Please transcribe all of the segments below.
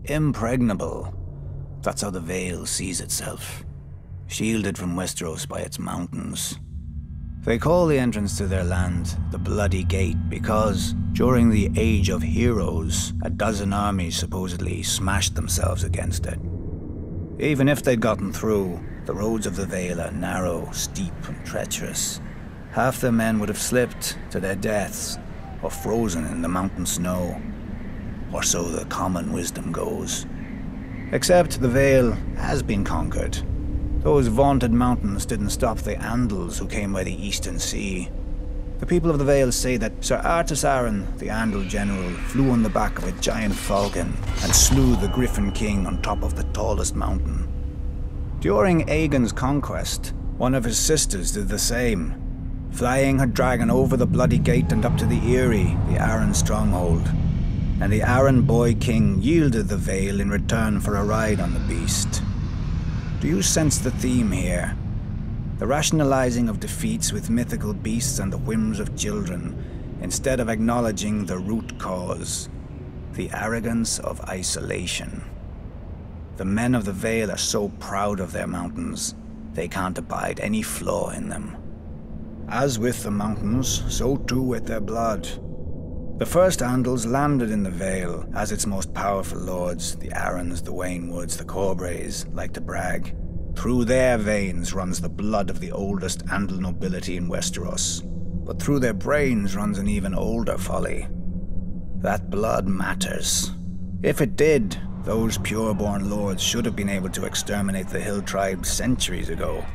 Impregnable. That's how the Vale sees itself. Shielded from Westeros by its mountains. They call the entrance to their land the Bloody Gate because, during the Age of Heroes, a dozen armies supposedly smashed themselves against it. Even if they'd gotten through, the roads of the Vale are narrow, steep, and treacherous. Half their men would have slipped to their deaths, or frozen in the mountain snow. Or so the common wisdom goes. Except the Vale has been conquered. Those vaunted mountains didn't stop the Andals who came by the Eastern Sea. The people of the Vale say that Sir Artus Arryn, the Andal general, flew on the back of a giant falcon and slew the Griffin King on top of the tallest mountain. During Aegon's conquest, one of his sisters did the same, flying her dragon over the Bloody Gate and up to the Eyrie, the Arryn stronghold. And the Arryn boy king yielded the Vale in return for a ride on the beast. Do you sense the theme here? The rationalizing of defeats with mythical beasts and the whims of children, instead of acknowledging the root cause, the arrogance of isolation. The men of the Vale are so proud of their mountains, they can't abide any flaw in them. As with the mountains, so too with their blood. The first Andals landed in the Vale as its most powerful lords, the Arryns, the Waynwoods, the Corbrays, like to brag. Through their veins runs the blood of the oldest Andal nobility in Westeros, but through their brains runs an even older folly. That blood matters. If it did, those pure-born lords should have been able to exterminate the hill tribes centuries ago.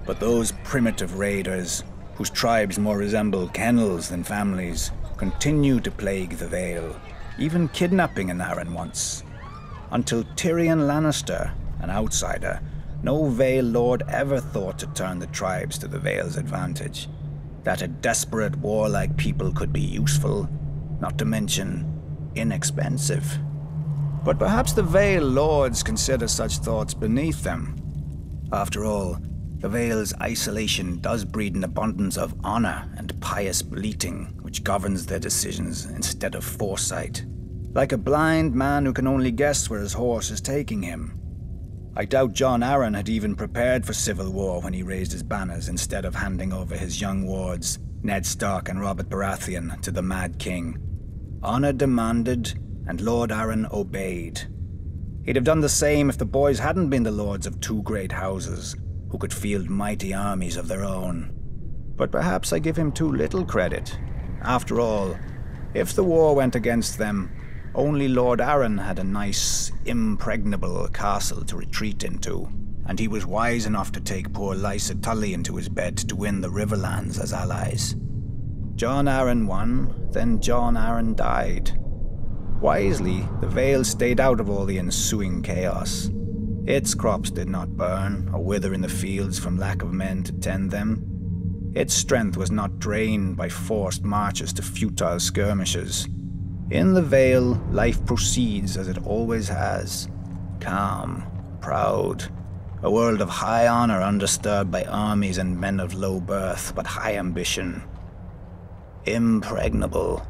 But those primitive raiders, whose tribes more resemble kennels than families, continue to plague the Vale, even kidnapping an Arryn once. Until Tyrion Lannister, an outsider, no Vale lord ever thought to turn the tribes to the Vale's advantage. That a desperate, warlike people could be useful, not to mention inexpensive. But perhaps the Vale lords consider such thoughts beneath them. After all, the Vale's isolation does breed an abundance of honor and pious bleating, which governs their decisions instead of foresight. Like a blind man who can only guess where his horse is taking him. I doubt Jon Arryn had even prepared for civil war when he raised his banners instead of handing over his young wards, Ned Stark and Robert Baratheon, to the Mad King. Honor demanded, and Lord Arryn obeyed. He'd have done the same if the boys hadn't been the lords of two great houses, who could field mighty armies of their own. But perhaps I give him too little credit. After all, if the war went against them, only Lord Arryn had a nice, impregnable castle to retreat into, and he was wise enough to take poor Lysa Tully into his bed to win the Riverlands as allies. Jon Arryn won, then Jon Arryn died. Wisely, the Vale stayed out of all the ensuing chaos. Its crops did not burn or wither in the fields from lack of men to tend them. Its strength was not drained by forced marches to futile skirmishes. In the Vale, life proceeds as it always has. Calm, proud, a world of high honor undisturbed by armies and men of low birth, but high ambition. Impregnable.